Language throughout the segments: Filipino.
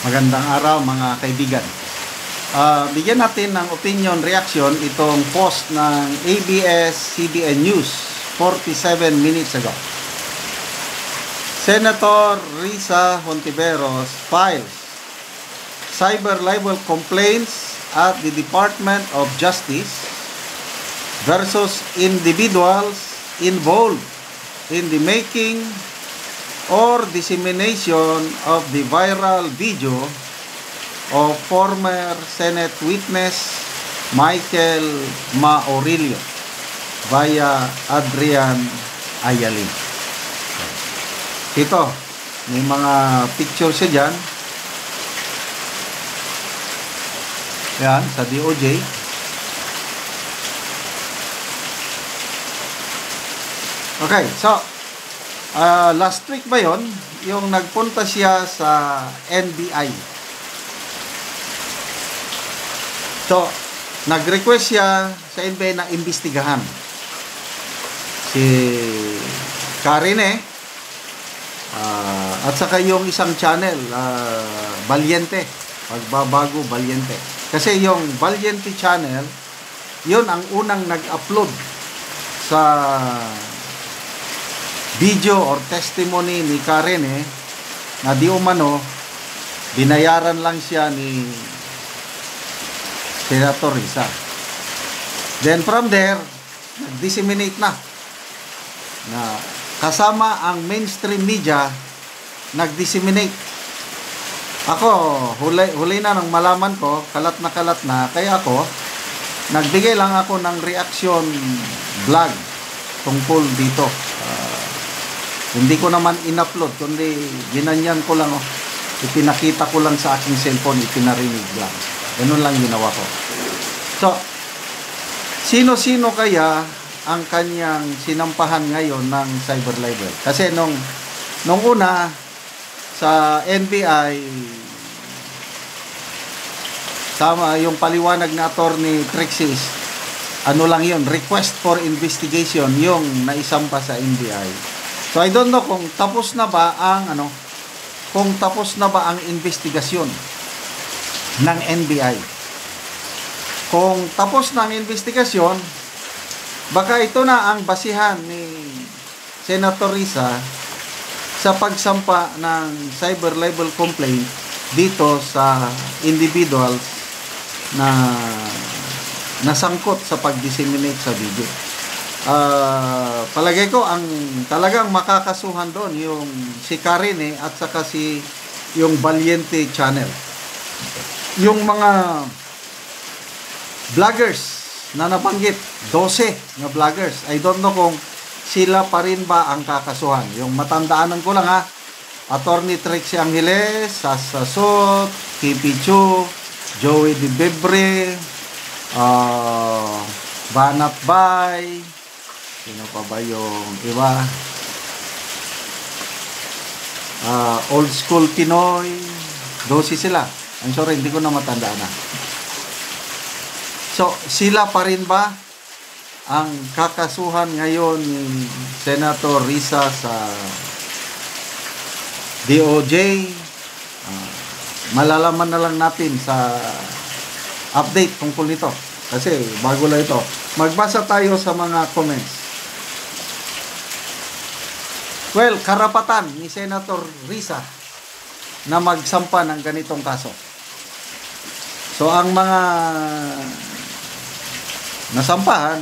Magandang araw mga kaibigan. Bigyan natin ng opinion reaction itong post ng ABS-CBN News 47 minutes ago. Senator Risa Hontiveros files cyber libel complaints at the Department of Justice versus individuals involved in the making or dissemination of the viral video of former Senate witness Michael Maorillo via Adrian Ayalin. Ito, may mga picture siya dyan. Yan, sa DOJ. Okay, so last week ba yon yung nagpunta siya sa NBI. So, nag-request siya sa NBI na imbestigahan si Karine at saka yung isang channel, Valiente, Pagbabago Valiente. Kasi yung Valiente channel, yun ang unang nag-upload sa video or testimony ni Karine na di umano binayaran lang siya ni Senator Risa. Then from there, nag-disseminate na kasama ang mainstream media, nag-disseminate. Ako, huli na nang malaman ko, kalat na, kaya ako, nagbigay lang ako ng reaction vlog tungkol dito. Hindi ko naman in-upload, kundi ginanyan ko lang, ipinakita ko lang sa aking cellphone, ipinarinig lang. Ganun lang ginawa ko. So, sino-sino kaya ang kanyang sinampahan ngayon ng cyber libel? Kasi nung una, sa NBI, sama yung paliwanag na attorney Trixis, ano lang yun, request for investigation yung naisampa sa NBI. So I don't know kung tapos na ba ang investigasyon ng NBI. Kung tapos na ang investigasyon, baka ito na ang basihan ni Senator Risa sa pagsampa ng cyber libel complaint dito sa individuals na nasangkot sa pag-disseminate sa video. Palagay ko ang talagang makakasuhan doon yung si Karine at saka yung Valiente channel. Yung mga vloggers na nabanggit, 12 na vloggers. I don't know kung sila pa rin ba ang kakasuhan. Yung matandaanan ko lang Attorney Trixie Angeles, Sasa Sot, Kipi Chu, Joey Di Bebre, Banat Bay, sino pa ba yung iba? Old School Pinoy, 12 sila. I'm sorry, hindi ko na matandaan na. So, sila pa rin ba ang kakasuhan ngayon ni Senator Risa sa DOJ? Malalaman na lang natin sa update tungkol nito. Kasi bago lang ito. Magbasa tayo sa mga comments. Well, karapatan ni Senator Risa na magsampa ng ganitong kaso. So, ang mga nasampahan,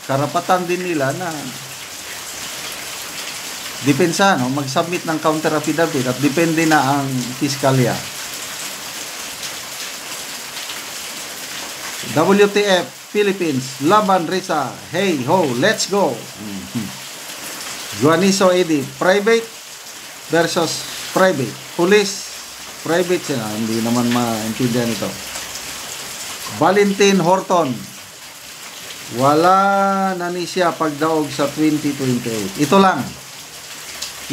karapatan din nila na depensa, mag-submit ng counter affidavit at depende na ang piskalya. WTF Philippines, Laban Risa, hey ho, let's go. Juaniso Eddie, private versus private. Police, private sila. Hindi naman maintindihan ito. Valentin Horton, wala na ni siya pagdaog sa 2028. Ito lang.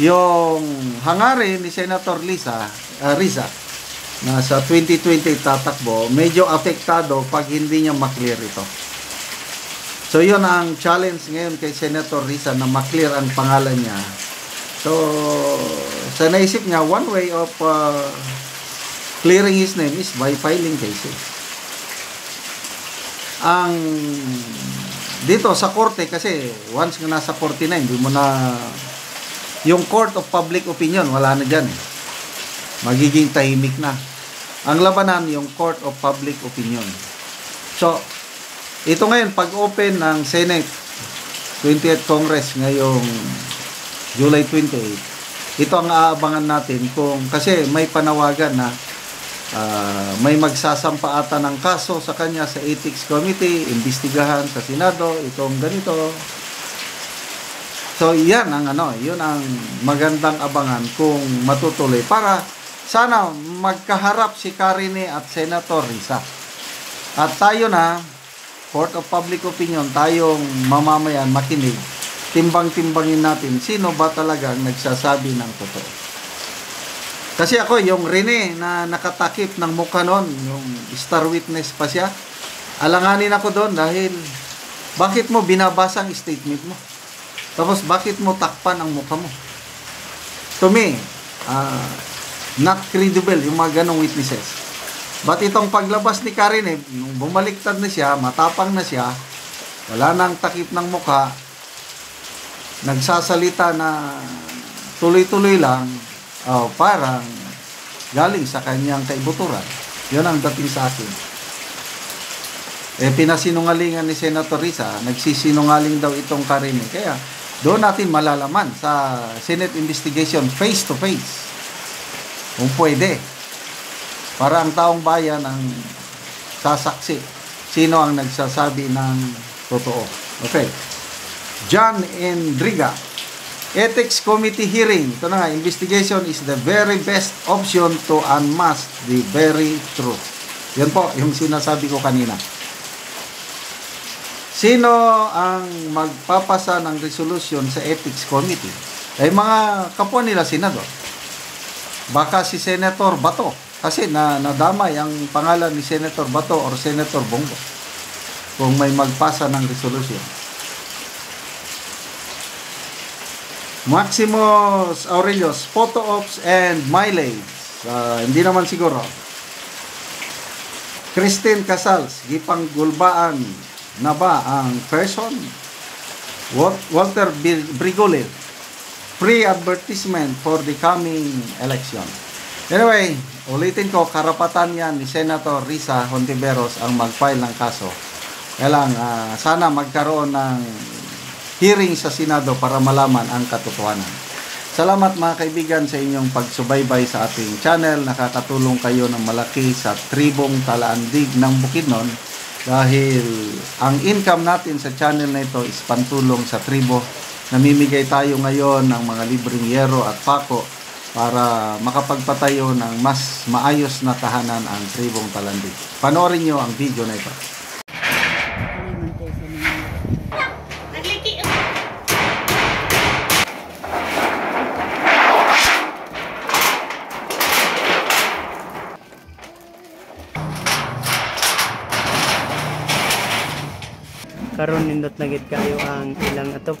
Yung hangarin ni Senator Risa na sa 2020 tatakbo, medyo apektado pag hindi niya maklear ito. So, yun ang challenge ngayon kay Senator Risa na maklear ang pangalan niya. So, sa naisip niya, one way of clearing his name is by filing cases. Ang dito sa korte, kasi once nga nasa 49, hindi mo na yung court of public opinion, wala na dyan eh. Magiging tahimik na. Ang labanan, yung court of public opinion. So, ito ngayon, pag-open ng Senate 20th Congress ngayong July 28, ito ang aabangan natin kung, kasi may panawagan na may magsasampa ata ng kaso sa kanya sa Ethics Committee, imbestigahan sa Senado, itong ganito. So, yan ang yun ang magandang abangan kung matutuloy para sana magkaharap si Karine at Senator Risa. At tayo na, Court of Public Opinion, tayong mamamayan, makinig, timbang-timbangin natin sino ba talaga ang nagsasabi ng totoo. Kasi ako, yung Rene na nakatakip ng mukha noon, yung star witness pa siya, alanganin ako doon dahil bakit mo binabasa ang statement mo? Tapos bakit mo takpan ang mukha mo? To me, not credible yung mga ganong witnesses. But itong paglabas ni Karine, nung bumaliktad na siya, matapang na siya, wala nang takip ng mukha, nagsasalita na tuloy-tuloy lang, parang galing sa kanyang kaibuturan. Yun ang dating sa akin. Pinasinungalingan ni Senator Risa, nagsisinungaling daw itong Karine. Kaya doon natin malalaman sa Senate investigation face to face. Kung pwede. Para ang taong bayan ang sasaksi. Sino ang nagsasabi ng totoo. Okay. John Endriga. Ethics Committee hearing. Ito na nga, investigation is the very best option to unmask the very truth. Yan po, yung sinasabi ko kanina. Sino ang magpapasa ng resolution sa Ethics Committee? Ay mga kapwa nila senador. Baka si Senator Bato. Kasi nadamay ang pangalan ni Senator Bato or Senator Bongo kung may magpasa ng resolution. Maximus Aurelius, photo ops and mileage. Hindi naman siguro. Christine Casals, gipang gulbaan na ba ang person? Walter Brigolin, pre-advertisement for the coming election. Anyway, ulitin ko, karapatan yan ni Senator Risa Hontiveros ang mag-file ng kaso. Kaya lang, sana magkaroon ng hearing sa Senado para malaman ang katotohanan. Salamat mga kaibigan sa inyong pagsubaybay sa ating channel. Nakakatulong kayo ng malaki sa tribong Talaandig ng Bukidnon dahil ang income natin sa channel na ito is pantulong sa tribo. Namimigay tayo ngayon ng mga libreng yero at pako para makapagpatayo ng mas maayos na tahanan ang tribong Talandig. Panoorin nyo ang video na ito. Karon nindot na gid kayo ang ilang atop.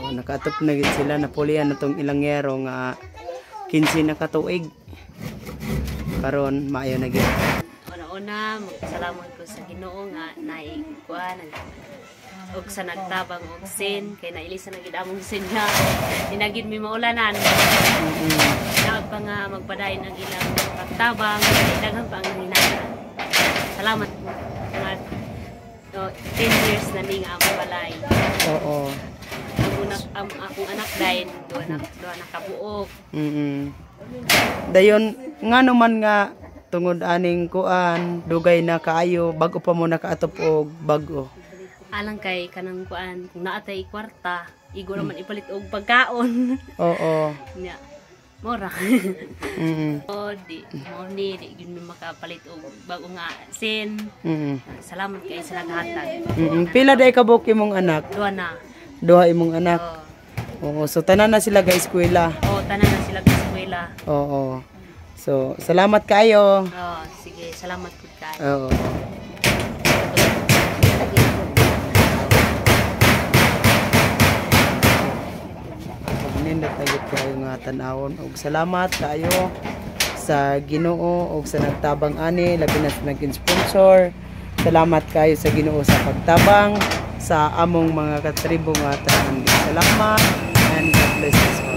Nakaatop na gid sila, napulian na tong ilang yero nga 15 na katuig. Karon maayo na gid. Una-una, magpasalamat ko sa Ginoo nga naikuan og sa nagtabang og sin kay nailisa na gid among sin nga dinagid mi maulanan. Dapat pa nga magpadayon ang ilang pagtabang, daghan pa ang hinahanglan. Salamat po. Nga 10 years na ning among balay. Oo. Ang akong anak dayon duha na kabuok. Dayon nga naman nga tungod aning kuan dugay na kaayo bago pa mo nakaatop og bago. Alang kay kanang kuan kung naatay kwarta, igo naman ipalit og pagkaon. Oo. Nya. Mora. O di gid mi makapalit og bago nga sin. Salamat kay sa naghatag. Pila day ka buok imong anak? Duha na. Duha imong anak. Oo, so tanan na sila ga eskwela. Oo, tanan na sila ga eskwela. Oo. So, salamat kayo. Oo, sige, salamat pud kayo. Oo. Nindot na gid kayo nga tan-awon og salamat kayo sa Ginoo o sa nagtabang ani, labi na sa naging sponsor. Salamat kayo sa Ginoo sa pagtabang sa among mga katribo nga tanan. Salamat and God bless us all.